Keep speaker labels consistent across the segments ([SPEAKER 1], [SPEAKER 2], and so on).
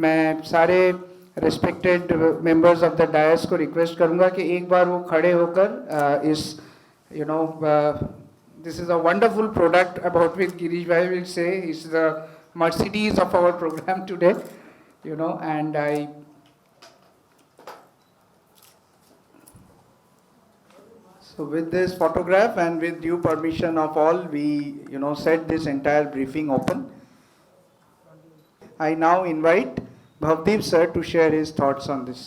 [SPEAKER 1] मैं सारे respected members of the dais को रिक्वेस्ट करूंगा कि एक बार वो खड़े होकर इस you know this is a wonderful product about which Girish Bhai will say is the Mercedes of our program today, you know, and so with this photograph and with due permission of all, we, you know, set this entire briefing open. I now invite Bhavdeep sir to share his thoughts on this.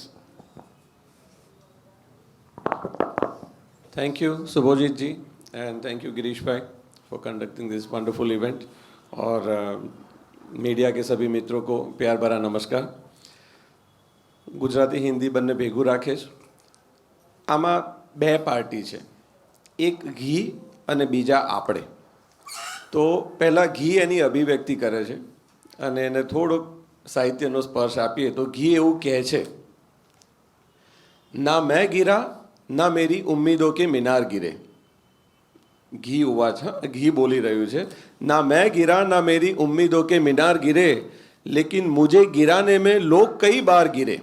[SPEAKER 2] Thank you, Subhojit ji. And thank you Girish भाई for conducting this wonderful event. और media के सभी मित्रों को प्यार भरा नमस्कार. ગુજરાતી હિન્દી બંને ભેગું રાખે છે. આમાં બે પાર્ટી છે, એક ઘી અને બીજા આપણે. તો પહેલાં ઘી એની અભિવ્યક્તિ કરે છે અને એને થોડોક સાહિત્યનો સ્પર્શ આપીએ તો ઘી એવું કહે છે, ના મેં ગીરા ના મેરી ઉમ્મીદો કે મિનાર ગીરે. घी हुआ था, घी बोली रही है, ना मैं गिरा ना मेरी उम्मीदों के मीनार गिरे, लेकिन मुझे गिराने में लोग कई बार गिरे.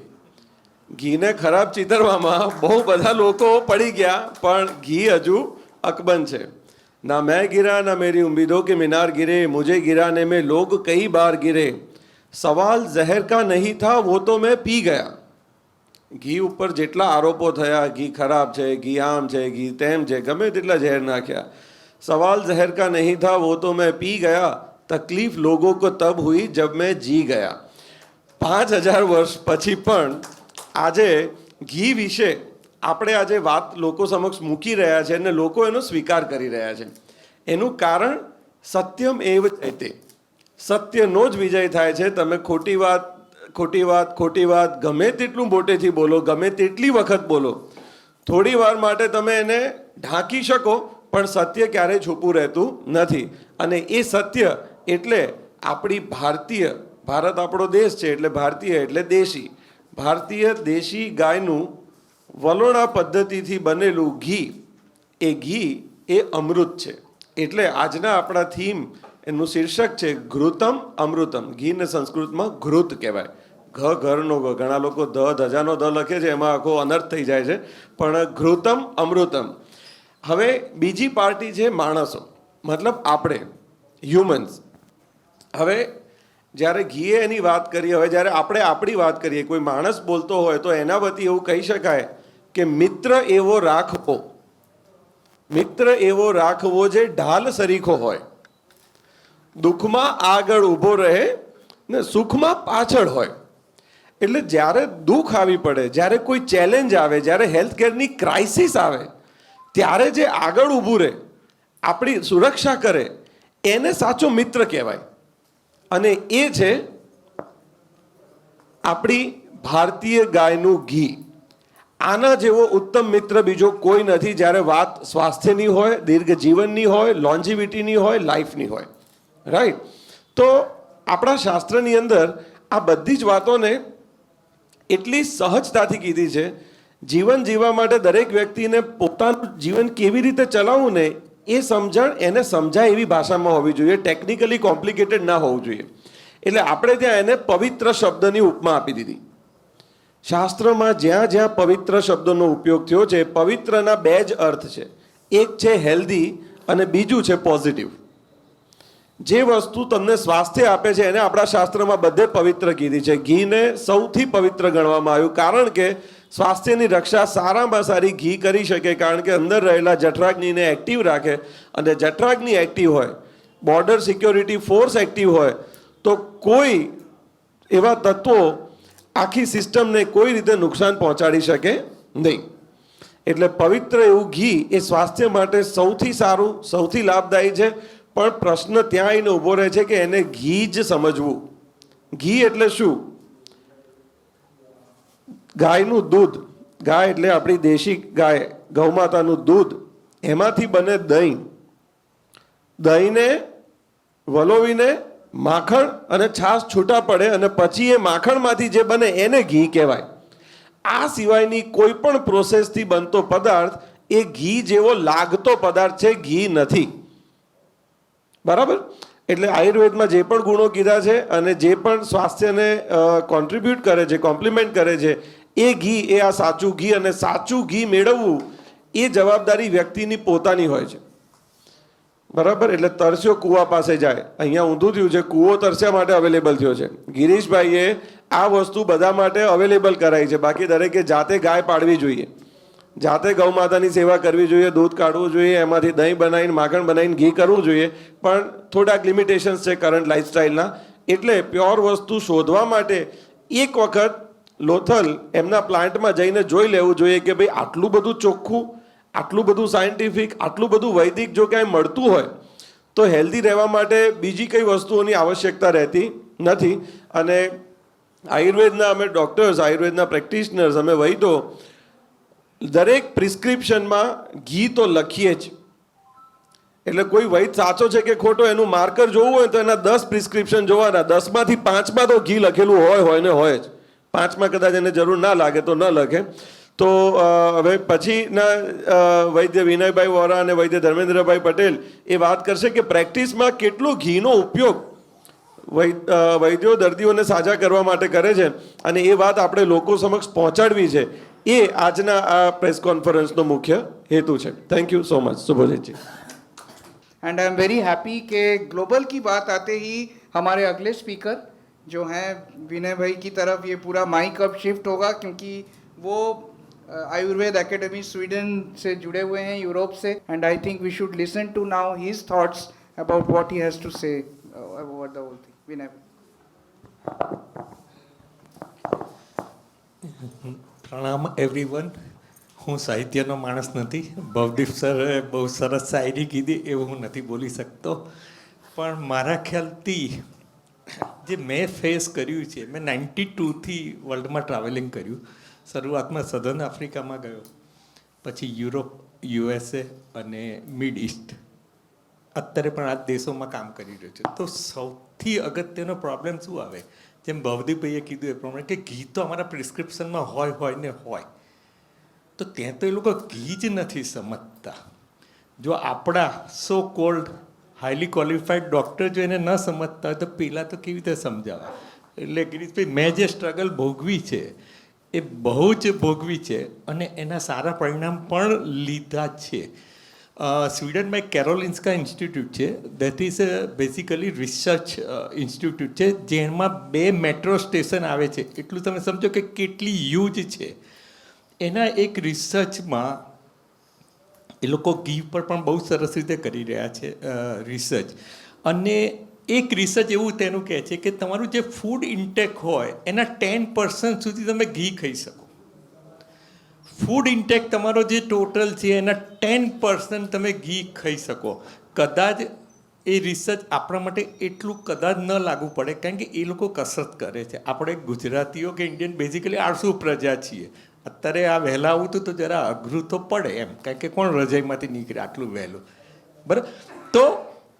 [SPEAKER 2] घी ने खराब चितरवामां बहु बधा लोको पड़ी गया पण घी हजू अकबंध छे. ना मैं गिरा ना मेरी उम्मीदों के मीनार गिरे, मुझे गिराने में लोग कई बार गिरे. सवाल जहर का नहीं था वो तो मैं पी गया. ઘી ઉપર જેટલા આરોપો થયા, ઘી ખરાબ છે, ઘી આમ છે, ઘી તેમ છે, ગમે તેટલા ઝેર નાખ્યા, સવાલ ઝહેર કા નહીં था वो तो मैं पी गया. तकलीफ लोगों को तब हुई जब मैं जी गया. 5000 વર્ષ પછી પણ આજે ઘી વિશે આપણે આજે વાત લોકો સમક્ષ મૂકી રહ્યા છે અને લોકો એનો સ્વીકાર કરી રહ્યા છે. એનું કારણ સત્યમ એવ જયતે, સત્યનો જ વિજય થાય છે. તમે ખોટી વાત ગમે તેટલું મોટેથી બોલો, ગમે તેટલી વખત બોલો, થોડી વાર માટે તમે એને ઢાંકી શકો પણ સત્ય ક્યારેય છૂપું રહેતું નથી. અને એ સત્ય એટલે આપણી ભારતીય, ભારત આપણો દેશ છે એટલે ભારતીય એટલે દેશી, ભારતીય દેશી ગાયનું વલોણા પદ્ધતિથી બનેલું ઘી, એ ઘી એ અમૃત છે. એટલે આજના આપણા થીમ, એનું શીર્ષક છે ઘૃતમ અમૃતમ. ઘીને સંસ્કૃતમાં ઘૃત કહેવાય. ઘરનો ઘણા લોકો ધજાનો ધ લખે છે, એમાં આખો અનર્થ થઈ જાય છે, પણ ઘૃતમ અમૃતમ. હવે બીજી પાર્ટી છે માણસો, મતલબ આપણે હ્યુમન્સ. હવે જ્યારે ઘીએ એની વાત કરીએ, હવે જ્યારે આપણે આપણી વાત કરીએ, કોઈ માણસ બોલતો હોય તો એના વતી એવું કહી શકાય કે મિત્ર એવો રાખવો, મિત્ર એવો રાખવો જે ઢાલ સરીખો હોય, દુઃખમાં આગળ ઊભો રહે ને સુખમાં પાછળ હોય. એટલે જ્યારે દુઃખ આવી પડે, જ્યારે કોઈ ચેલેન્જ આવે, જ્યારે હેલ્થ કેરની ક્રાઇસિસ આવે, ત્યારે જે આગળ ઊભું રહે, આપણી સુરક્ષા કરે, એને સાચો મિત્ર કહેવાય. અને એ છે આપણી ભારતીય ગાયનું ઘી. આના જેવો ઉત્તમ મિત્ર બીજો કોઈ નથી જ્યારે વાત સ્વાસ્થ્યની હોય, દીર્ઘ જીવનની હોય, લોન્જિવિટીની હોય, લાઈફની હોય. રાઈટ? તો આપણા શાસ્ત્રની અંદર આ બધી જ વાતોને એટલી સહજતાથી કીધી છે. જીવન જીવવા માટે દરેક વ્યક્તિને પોતાનું જીવન કેવી રીતે ચલાવવું ને એ સમજણ એને સમજાય એવી ભાષામાં હોવી જોઈએ, ટેકનિકલી કોમ્પ્લિકેટેડ ના હોવું જોઈએ. એટલે આપણે ત્યાં એને પવિત્ર શબ્દની ઉપમા આપી દીધી. શાસ્ત્રમાં જ્યાં જ્યાં પવિત્ર શબ્દનો ઉપયોગ થયો છે, પવિત્રના બે જ અર્થ છે. એક છે હેલ્ધી અને બીજું છે પોઝિટિવ. જે વસ્તુ તમને સ્વાસ્થ્ય આપે છે એને આપણા શાસ્ત્રમાં બધે પવિત્ર કીધી છે. ઘીને સૌથી પવિત્ર ગણવામાં આવ્યું, કારણ કે સ્વાસ્થ્યની રક્ષા સારામાં સારી ઘી કરી શકે, કારણ કે અંદર રહેલા જઠરાગ્નિને એક્ટિવ રાખે. અને જઠરાગ્નિ એક્ટિવ હોય, બોર્ડર સિક્યોરિટી ફોર્સ એક્ટિવ હોય, તો કોઈ એવા તત્વો આખી સિસ્ટમને કોઈ રીતે નુકસાન પહોંચાડી શકે નહીં. એટલે પવિત્ર એવું ઘી એ સ્વાસ્થ્ય માટે સૌથી સારું, સૌથી લાભદાયી છે. પણ પ્રશ્ન ત્યાં આવીને ઊભો રહે છે કે એને ઘી જ સમજવું. ઘી એટલે શું? ગાયનું દૂધ, ગાય એટલે આપણી દેશી ગાય, ગૌમાતાનું દૂધ, એમાંથી બને દહીં. દહીંને વલોવીને માખણ અને છાશ છૂટા પડે અને પછી એ માખણમાંથી જે બને એને ઘી કહેવાય. આ સિવાયની કોઈ પણ પ્રોસેસથી બનતો પદાર્થ એ ઘી જેવો લાગતો પદાર્થ છે, ઘી નથી. બરાબર? એટલે આયુર્વેદમાં જે પણ ગુણો કીધા છે અને જે પણ સ્વાસ્થ્યને કોન્ટ્રીબ્યુટ કરે છે, કોમ્પ્લિમેન્ટ કરે છે, એ ઘી, એ આ સાચું ઘી, અને સાચું ઘી મેળવવું એ જવાબદારી વ્યક્તિની પોતાની હોય છે. બરાબર? એટલે તરસ્યો કૂવા પાસે જાય. અહીંયા ઊંધું થયું છે, કૂવો તરસ્યા માટે અવેલેબલ થયો છે. ગિરીશભાઈએ આ વસ્તુ બધા માટે અવેલેબલ કરાવી છે. બાકી દરેકે જાતે ગાય પાડવી જોઈએ, જાતે ગૌ માતાની સેવા કરવી જોઈએ, દૂધ કાઢવું જોઈએ, એમાંથી દહીં બનાવીને, માખણ બનાવીને ઘી કરવું જોઈએ. પણ થોડાક લિમિટેશન્સ છે કરંટ લાઈફસ્ટાઈલના. એટલે પ્યોર વસ્તુ શોધવા માટે એક વખત લોથલ એમના પ્લાન્ટમાં જઈને જોઈ લેવું જોઈએ કે ભાઈ આટલું બધું ચોખ્ખું, આટલું બધું સાયન્ટિફિક, આટલું બધું વૈદિક જો ક્યાંય મળતું હોય તો હેલ્ધી રહેવા માટે બીજી કઈ વસ્તુઓની આવશ્યકતા રહેતી નથી. અને આયુર્વેદના અમે ડૉક્ટર્સ, આયુર્વેદના પ્રેક્ટિશનર્સ, અમે વૈદો દરેક પ્રિસ્ક્રિપ્શનમાં ઘી તો લખીએ જ. એટલે કોઈ વૈદ સાચો છે કે ખોટો એનું માર્કર જોવું હોય તો એના 10 પ્રિસ્ક્રિપ્શન જોવાના, 10માંથી 5માં તો ઘી લખેલું હોય ને હોય જ. 5માં કદાચ એને જરૂર ના લાગે તો ન લખે. તો હવે પછીના વૈદ્ય વિનયભાઈ વોરા અને વૈદ્ય ધર્મેન્દ્રભાઈ પટેલ એ વાત કરશે કે પ્રેક્ટિસમાં કેટલો ઘીનો ઉપયોગ વૈદ્યો દર્દીઓને સાજા કરવા માટે કરે છે, અને એ વાત આપણે લોકો સમક્ષ પહોંચાડવી છે. એ આજના આ પ્રેસ કોન્ફરન્સનો મુખ્ય હેતુ છે. Thank you so much. Shubhodayji.
[SPEAKER 1] And I am very happy कि ग्लोबल की बात आते ही हमारे अगले स्पीकर जो हैं विनय भाई की तरफ ये पूरा माइक अब शिफ्ट होगा, क्योंकि वो आयुर्वेद एकेडमी स्वीडन से जुड़े हुए हैं, यूरोप से. And I think we should listen to now his thoughts about what he has to say about the whole thing. Vinay.
[SPEAKER 3] પ્રણામ એવરીવન. હું સાહિત્યનો માણસ નથી. ભવદીપ સરે બહુ સરસ શાયરી કીધી એવું હું નથી બોલી શકતો. પણ મારા ખ્યાલથી જે મેં ફેસ કર્યું છે, મેં 92થી વર્લ્ડમાં ટ્રાવેલિંગ કર્યું. શરૂઆતમાં સધર્ન આફ્રિકામાં ગયો, પછી યુરોપ, USA અને મિડ ઇસ્ટ. અત્યારે પણ આ દેશોમાં કામ કરી રહ્યો છું. તો સૌથી અગત્યનો પ્રોબ્લેમ શું આવે, જેમ ભવદીપભાઈએ કીધું એ પ્રમાણે, કે ઘી તો અમારા પ્રિસ્ક્રિપ્શનમાં હોય ને હોય. તો ત્યાં તો એ લોકો ઘી જ નથી સમજતા. જો આપણા સો કોલ્ડ હાઈલી ક્વોલિફાઈડ ડૉક્ટર જો એને ન સમજતા હોય તો પહેલાં તો કેવી રીતે સમજાવે. એટલે ગિરીશભાઈ, મેં જે સ્ટ્રગલ ભોગવી છે એ બહુ જ ભોગવી છે, અને એના સારા પરિણામ પણ લીધા છે. સ્વીડનમાં એક કેરોલિન્સ્કા ઇન્સ્ટિટ્યૂટ છે, that is basically research institute છે, જેમાં 2 મેટ્રો સ્ટેશન આવે છે. એટલું તમે સમજો કે કેટલી હ્યુજ છે. એના એક રિસર્ચમાં એ લોકો ઘી પર પણ બહુ સરસ રીતે કરી રહ્યા છે રિસર્ચ. અને એક રિસર્ચ એવું તેનું કહે છે કે તમારું જે ફૂડ ઇન્ટેક હોય એના 10% સુધી તમે ઘી ખાઈ શકો. ફૂડ ઇન્ટેક તમારો જે ટોટલ છે એના 10% તમે ઘી ખાઈ શકો. કદાચ એ રિસર્ચ આપણા માટે એટલું કદાચ ન લાગુ પડે, કારણ કે એ લોકો કસરત કરે છે. આપણે ગુજરાતીઓ કે ઇન્ડિયન બેઝિકલી આળસુ પ્રજા છીએ. અત્યારે આ વહેલા આવું તો જરા અઘરું તો પડે એમ, કારણ કે કોણ રજાઈમાંથી નીકળે આટલું વહેલું, બરાબર? તો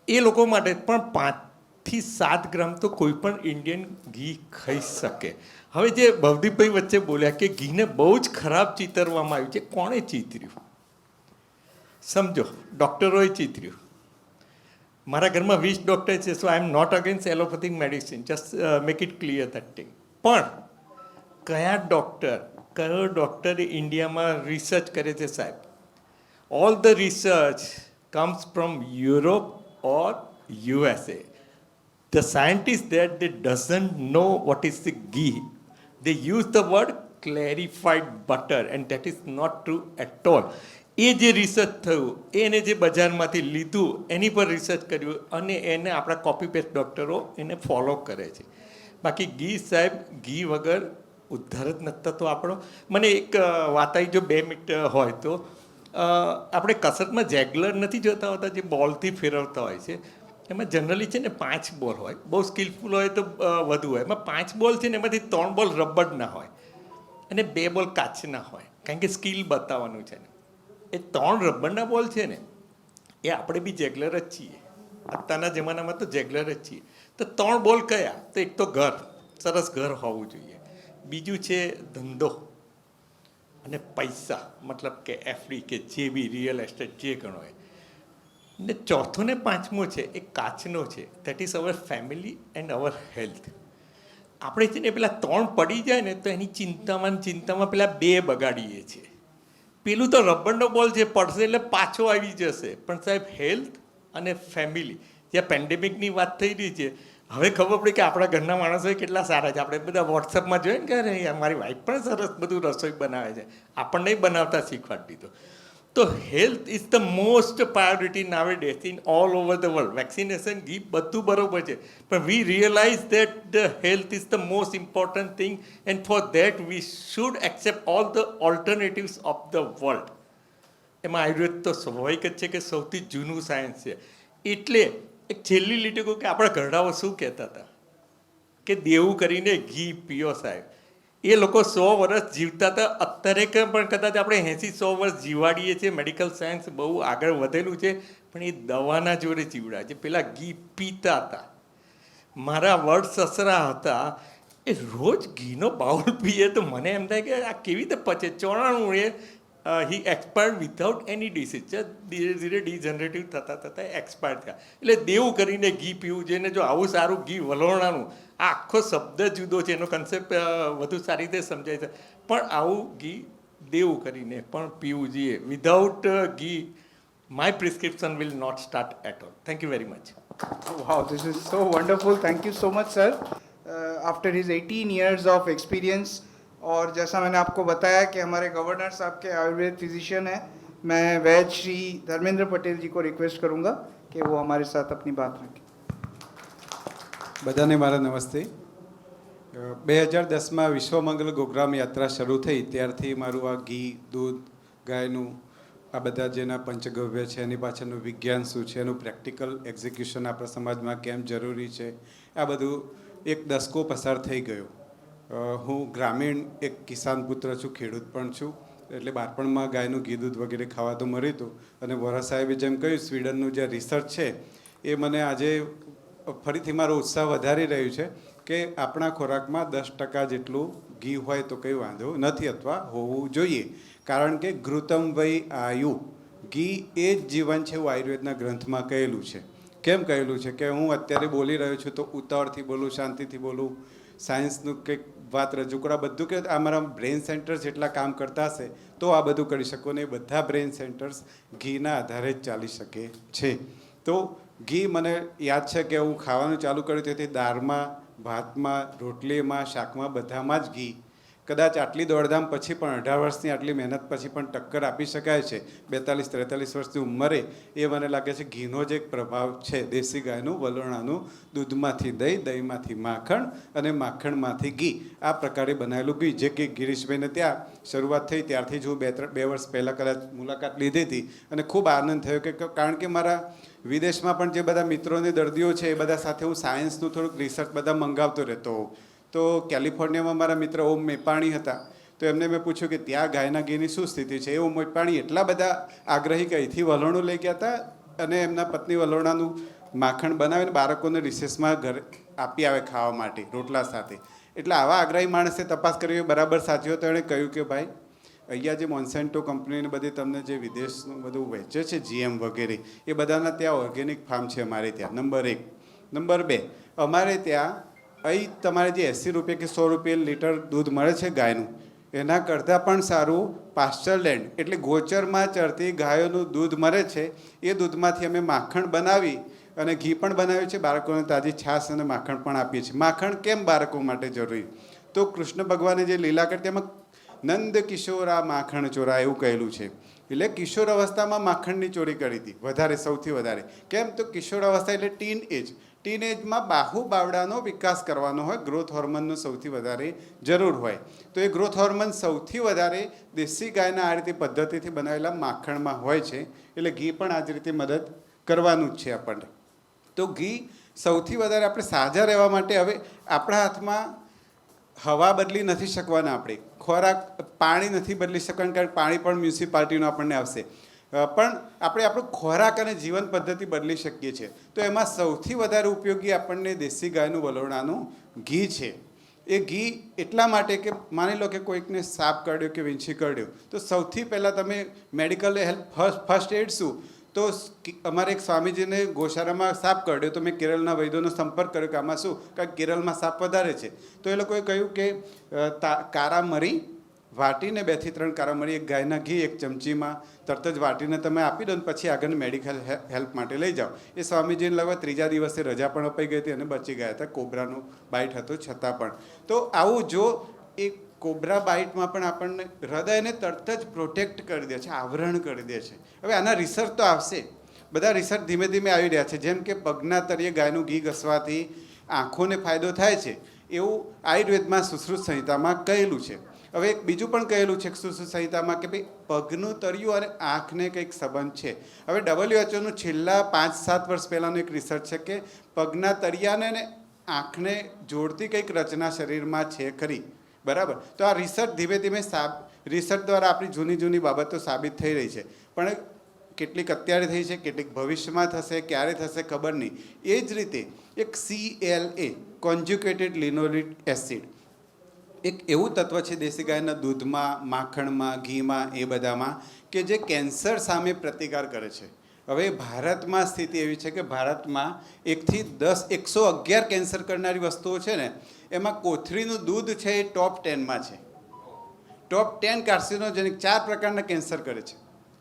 [SPEAKER 3] એ લોકો માટે પણ 5 થી 7 ગ્રામ તો કોઈ પણ ઇન્ડિયન ઘી ખાઈ શકે. હવે જે ભવદીપભાઈ વચ્ચે બોલ્યા કે ઘીને બહુ જ ખરાબ ચિતરવામાં આવ્યું છે, કોણે ચિતર્યું? સમજો, ડૉક્ટરોએ ચિતર્યું. મારા ઘરમાં 20 ડૉક્ટર છે, so I am not against allopathic medicine, just make it clear that thing. પણ કયા કયો ડૉક્ટરે ઇન્ડિયામાં રિસર્ચ કરે છે સાહેબ? All the research comes from Europe or USA. The scientists there, they doesn't know what is the ghee. They use the word clarified butter, and that is not true at all. એ જે research થયું, એને જે બજારમાંથી લીધું, એની પર research કર્યું, અને એને આપણા કોપી પેસ્ટ ડૉક્ટરો એને ફોલો કરે છે. બાકી ઘી સાહેબ, ઘી વગર ઉદ્ધાર જ નથી થતો આપણો. મને એક વાત આવી, જો 2 મિનિટ હોય તો. આપણે કસરતમાં જેગલર નથી જોતા હોતા, જે બોલથી ફેરવતા હોય છે. એમાં જનરલી છે ને 5 બોલ હોય. બહુ સ્કિલફુલ હોય તો વધુ હોય. એમાં 5 બોલ છે ને, એમાંથી 3 બોલ રબડના હોય અને 2 બોલ કાચના હોય, કારણ કે સ્કિલ બતાવવાનું છે ને. એ 3 રબરના બોલ છે ને, એ આપણે બી જેગલર જ છીએ. અત્યારના જમાનામાં તો જેગલર જ છીએ. તો 3 બોલ કયા? તો એક તો ઘર, સરસ ઘર હોવું જોઈએ. બીજું છે ધંધો અને પૈસા, મતલબ કે FD કે જે બી રિયલ એસ્ટેટ જે ગણો હોય. ને ચોથો ને પાંચમો છે એ કાચનો છે, that is our family and hour health. આપણે છે ને પેલા 3 પડી જાય ને તો એની ચિંતામાં પેલા 2 બગાડીએ છીએ. પેલું તો રબરનો બોલ છે, પડશે એટલે પાછો આવી જશે. પણ સાહેબ હેલ્થ અને ફેમિલી, જ્યાં પેન્ડેમિકની વાત થઈ રહી છે, હવે ખબર પડી કે આપણા ઘરના માણસો કેટલા સારા છે. આપણે બધા વોટ્સઅપમાં જોઈએ ને કે અરે મારી વાઈફ પણ સરસ બધું રસોઈ બનાવે છે, આપણને બનાવતા શીખવાડી દીધો. તો health is the most priority nowadays in all over the world. Vaccination ઘી બધું બરોબર છે, પણ we realize that the health is the most important thing and for that we should accept all the alternatives of the world. એમાં આયુર્વેદ તો સ્વાભાવિક જ છે કે સૌથી જૂનું સાયન્સ છે. એટલે એક છેલ્લી લીટી કહું કે આપણા ઘરડાઓ શું કહેતા હતા કે દેવું કરીને ઘી પીઓ સાહેબ. એ લોકો 100 વર્ષ જીવતા હતા. અત્યારે પણ કદાચ આપણે 80-100 વર્ષ જીવાડીએ છીએ. મેડિકલ સાયન્સ બહુ આગળ વધેલું છે, પણ એ દવાના જોડે જીવડાય છે. પેલા ઘી પીતા હતા. મારા વડ સસરા હતા, એ રોજ ઘીનો બાઉલ પીએ તો મને એમ થાય કે આ કેવી રીતે પચે. 94 હી એક્સપાયર્ડ વિધાઉટ એની ડિસીઝ. ધીરે ધીરે ડિજનરેટિવ થતાં એક્સપાયર થયા. એટલે દેવું કરીને ઘી પીવું જોઈએ. ને જો આવું સારું ઘી વલોણાનું, આ આખો શબ્દ જુદો છે, એનો કન્સેપ્ટ વધુ સારી રીતે સમજાય છે. પણ આવું ઘી દેવું કરીને પણ પીવું જોઈએ. Without ghee my prescription will not start at all. Thank you very much.
[SPEAKER 1] Wow, this is so wonderful. Thank you so much, sir. After his 18 years of experience, और जैसा मैंने आपको बताया कि हमारे गवर्नर साहब के आयुर्वेद फिजिशियन हैं, मैं वैद्य श्री धर्मेंद्र पटेल जी को रिक्वेस्ट करूंगा कि वो हमारे साथ अपनी बात रखें.
[SPEAKER 4] બધાને મારા નમસ્તે. 2010માં વિશ્વ મંગલ ગોગ્રામ યાત્રા શરૂ થઈ ત્યારથી મારું આ ઘી, દૂધ, ગાયનું આ બધા જેના પંચગવ્ય છે એની પાછળનું વિજ્ઞાન શું છે, એનું પ્રેક્ટિકલ એક્ઝિક્યુશન આપણા સમાજમાં કેમ જરૂરી છે, આ બધું એક દસકો પસાર થઈ ગયો. હું ગ્રામીણ એક કિસાન પુત્ર છું, ખેડૂત પણ છું. એટલે બાળપણમાં ગાયનું ઘી, દૂધ વગેરે ખાવા તો મળ્યું હતું. અને વોરા સાહેબે જેમ કહ્યું, સ્વીડનનું જે રિસર્ચ છે એ મને આજે ફરીથી મારો ઉત્સાહ વધારી રહ્યું છે કે આપણા ખોરાકમાં 10% જેટલું ઘી હોય તો કંઈ વાંધો નથી અથવા હોવું જોઈએ. કારણ કે ઘૃતમ વૈ આયુ, ઘી એ જ જીવન છે એવું આયુર્વેદના ગ્રંથમાં કહેલું છે. કેમ કહેલું છે કે હું અત્યારે બોલી રહ્યો છું તો ઉતાવળથી બોલું, શાંતિથી બોલું, સાયન્સનું કંઈક વાત રજૂ કરવા, બધું કે આ મારા બ્રેઇન સેન્ટર્સ જેટલા કામ કરતા હશે તો આ બધું કરી શકો ને. એ બધા બ્રેઇન સેન્ટર્સ ઘીના આધારે જ ચાલી શકે છે. તો ઘી મને યાદ છે કે હું ખાવાનું ચાલુ કર્યું તેથી દાળમાં, ભાતમાં, રોટલીમાં, શાકમાં બધામાં જ ઘી. કદાચ આટલી દોડધામ પછી પણ 18 વર્ષની આટલી મહેનત પછી પણ ટક્કર આપી શકાય છે 42-43 વર્ષની ઉંમરે. એ મને લાગે છે ઘીનો જ એક પ્રભાવ છે. દેશી ગાયનું વલોણાનું, દૂધમાંથી દહીં, દહીંમાંથી માખણ અને માખણમાંથી ઘી, આ પ્રકારે બનાવેલું ઘી. જે કે ગિરીશભાઈને ત્યાં શરૂઆત થઈ ત્યારથી જ હું 2 વર્ષ પહેલાં કદાચ મુલાકાત લીધી હતી અને ખૂબ આનંદ થયો કે કારણ કે મારા વિદેશમાં પણ જે બધા મિત્રોને દર્દીઓ છે એ બધા સાથે હું સાયન્સનું થોડુંક રિસર્ચ બધા મંગાવતો રહેતો હોઉં. તો કેલિફોર્નિયામાં મારા મિત્ર ઓમ મેપાણી હતા, તો એમને મેં પૂછ્યું કે ત્યાં ગાયના ઘીની શું સ્થિતિ છે. એ ઓમ મેપાણી એટલા બધા આગ્રહી કે અહીંથી વલોણું લઈ ગયા હતા અને એમના પત્ની વલોણાનું માખણ બનાવીને બાળકોને રિસેસમાં ઘરે આપી આવે ખાવા માટે રોટલા સાથે. એટલે આવા આગ્રહી માણસે તપાસ કરી બરાબર સાચી હોય તો એણે કહ્યું કે ભાઈ અહીંયા જે મોન્સેન્ટો કંપનીને બધી તમને જે વિદેશનું બધું વહેંચે છે, GM વગેરે, એ બધાના ત્યાં ઓર્ગેનિક ફાર્મ છે અમારે ત્યાં. નંબર 1. નંબર 2, અમારે ત્યાં અહીં તમારે જે 80 રૂપિયા કે 100 રૂપિયા લીટર દૂધ મળે છે ગાયનું, એના કરતાં પણ સારું પાસ્ચર લેન્ડ એટલે ગોચરમાં ચરતી ગાયોનું દૂધ મળે છે. એ દૂધમાંથી અમે માખણ બનાવી અને ઘી પણ બનાવ્યું છે. બાળકોને તાજી છાશ અને માખણ પણ આપીએ છીએ. માખણ કેમ બાળકો માટે જરૂરી? તો કૃષ્ણ ભગવાને જે લીલા કરી તેમાં નંદ કિશોરા માખણ ચોરા એવું કહેલું છે. એટલે કિશોર અવસ્થામાં માખણની ચોરી કરી હતી વધારે, સૌથી વધારે. કેમ? તો કિશોર અવસ્થા એટલે ટીન એજ. ટીન એજમાં બાહુ બાવડાનો વિકાસ કરવાનો હોય, ગ્રોથ હોર્મોનનો સૌથી વધારે જરૂર હોય. તો એ ગ્રોથ હોર્મોન સૌથી વધારે દેશી ગાયના આ રીતે પદ્ધતિથી બનાવેલા માખણમાં હોય છે. એટલે ઘી પણ આ જ રીતે મદદ કરવાનું જ છે આપણને. તો ઘી સૌથી વધારે આપણે સાજા રહેવા માટે, હવે આપણા હાથમાં હવા બદલી નથી શકવાના, આપણે ખોરાક, પાણી નથી બદલી શકવાનું કારણ પાણી પણ મ્યુનિસિપાલિટીનું આપણને આવશે. પણ આપણે આપણો ખોરાક અને જીવન પદ્ધતિ બદલી શકીએ છીએ. તો એમાં સૌથી વધારે ઉપયોગી આપણને દેશી ગાયનું વલોણાનું ઘી છે. એ ઘી એટલા માટે કે માની લો કે કોઈકને સાપ કરડ્યો કે વીંછી કરડ્યો, તો સૌથી પહેલાં તમે મેડિકલ હેલ્પ, ફર્સ્ટ એડ શું? તો અમારે એક સ્વામીજીને ગોશાળામાં સાપ કરડ્યો, તો મેં કેરળના વૈદ્યોનો સંપર્ક કર્યો કે આમાં શું, કારણ કે કેરળમાં સાપ વધારે છે. તો એ લોકોએ કહ્યું કે કારા મરી વાટીને 2 થી 3 કારા મરી એક ગાયના ઘી 1 ચમચીમાં તરત જ વાટીને તમે આપી દો ને પછી આગળની મેડિકલ હેલ્પ માટે લઈ જાઓ. એ સ્વામીજીને લગભગ 3જા દિવસે રજા પણ અપાઈ ગઈ હતી અને બચી ગયા હતા. કોબ્રાનું બાઇટ હતું છતાં પણ. તો આવું જો એ કોબ્રા બાઇટમાં પણ આપણને હૃદયને તરત જ પ્રોટેક્ટ કરી દે છે, આવરણ કરી દે છે. હવે આના રિસર્ચ તો આવશે, બધા રિસર્ચ ધીમે ધીમે આવી રહ્યા છે. જેમ કે પગના તળિયે ગાયનું ઘી ઘસવાથી આંખોને ફાયદો થાય છે, એવું આયુર્વેદમાં સુશ્રુત સંહિતામાં કહેલું છે. હવે એક બીજું પણ કહેલું છે સુશ્રુત સંહિતામાં કે ભાઈ પગનું તળિયું અને આંખને કંઈક સંબંધ છે. હવે WHO છેલ્લા 5-7 વર્ષ પહેલાંનું એક રિસર્ચ છે કે પગના તળિયાને ને આંખને જોડતી કંઈક રચના શરીરમાં છે ખરી, બરાબર. તો આ રિસર્ચ ધીમે ધીમે રિસર્ચ દ્વારા આપણી જૂની બાબતો સાબિત થઈ રહી છે. પણ કેટલીક અત્યારે થઈ છે, કેટલીક ભવિષ્યમાં થશે, ક્યારે થશે ખબર નહીં. એ જ રીતે એક CLA કોન્જ્યુગેટેડ લિનોલિક એસિડ એક એવું તત્વ છે દેશી ગાયના દૂધમાં, માખણમાં, ઘીમાં, એ બધામાં કે જે કેન્સર સામે પ્રતિકાર કરે છે. હવે ભારતમાં સ્થિતિ એવી છે કે ભારતમાં 1 થી 10 111 કેન્સર કરનારી વસ્તુઓ છે ને, એમાં કોથળીનું દૂધ છે એ ટોપ 10માં છે. ટોપ 10 કાર્સિનોજેનિક 4 પ્રકારના કેન્સર કરે છે,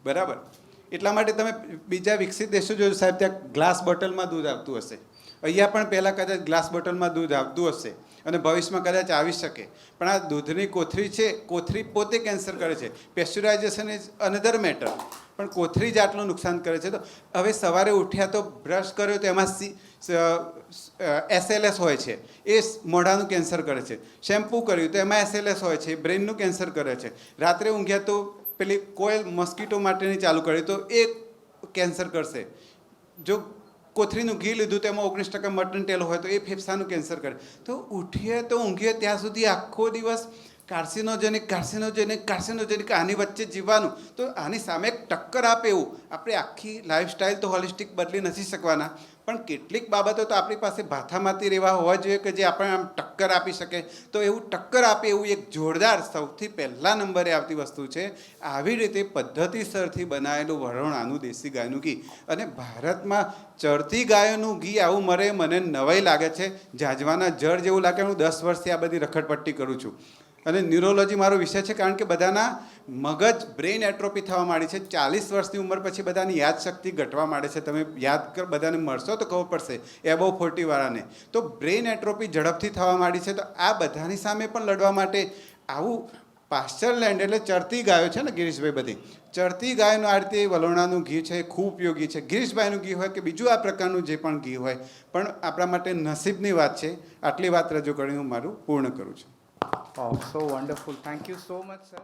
[SPEAKER 4] બરાબર. એટલા માટે તમે બીજા વિકસિત દેશો જોજો સાહેબ, ત્યાં ગ્લાસ બોટલમાં દૂધ આવતું હશે. અહીંયા પણ પહેલાં કદાચ ગ્લાસ બોટલમાં દૂધ આવતું હશે અને ભવિષ્યમાં કદાચ આવી શકે. પણ આ દૂધની કોથળી છે, કોથળી પોતે કેન્સર કરે છે. પેસ્ચ્યુરાઇઝેશન ઇઝ અનધર મેટર, પણ કોથળી જ આટલું નુકસાન કરે છે. તો હવે સવારે ઉઠ્યા તો બ્રશ કર્યો તો એમાં SLS હોય છે, એ મોઢાનું કેન્સર કરે છે. શેમ્પૂ કર્યું તો એમાં SLS હોય છે, બ્રેનનું કેન્સર કરે છે. રાત્રે ઊંઘ્યા તો પેલી કોઇલ મોસ્કીટો માટેની ચાલુ કરી તો એ કેન્સર કરશે. જો કોથળીનું ઘી લીધું તો એમાં 19% મટન તેલ હોય તો એ ફેફસાનું કેન્સર કરે. તો ઉઠીએ તો ઊંઘીએ ત્યાં સુધી આખો દિવસ કાર્સિનોજેનિક આની વચ્ચે જીવવાનું. તો આની સામે એક ટક્કર આપે એવું આપણે આખી લાઈફસ્ટાઈલ તો હોલિસ્ટિક બદલી નથી શકવાના, પણ કેટલીક બાબતો તો આપણી પાસે ભાથામાંથી રહેવા હોવા જોઈએ કે જે આપણે આમ ટક્કર આપી શકે. તો એવું ટક્કર આપે એવું એક જોરદાર સૌથી પહેલા નંબરે આવતી વસ્તુ છે આવી રીતે પદ્ધતિસરથી બનાવેલું વરોણાનું દેશી ગાયનું ઘી. અને ભારતમાં ચરતી ગાયોનું ઘી આવું મરે, મને નવાઈ લાગે છે. જાજવાના જળ જેવું લાગે. હું 10 વર્ષથી આ બધી રખડપટ્ટી કરું છું અને ન્યુરોલોજી મારો વિષય છે, કારણ કે બધાના મગજ બ્રેઇન એટ્રોપી થવા માંડી છે. 40 વર્ષની ઉંમર પછી બધાની યાદશક્તિ ઘટવા માંડે છે. તમે યાદ કર બધાને મળશો તો ખબર પડશે એબોવ 40 વાળાને. તો બ્રેઇન એટ્રોપી ઝડપથી થવા માંડી છે. તો આ બધાની સામે પણ લડવા માટે આવું પાસ્ચર લેન્ડ એટલે ચરતી ગાયો છે ને ગિરીશભાઈ, બધી ચરતી ગાયનું આ રીતે વલોણાનું ઘી છે એ ખૂબ ઉપયોગી છે. ગિરીશભાઈનું ઘી હોય કે બીજું આ પ્રકારનું જે પણ ઘી હોય, પણ આપણા માટે નસીબની વાત છે. આટલી વાત રજૂ કરીને હું મારું પૂર્ણ કરું છું.
[SPEAKER 1] Oh, so wonderful. Thank you so much, sir.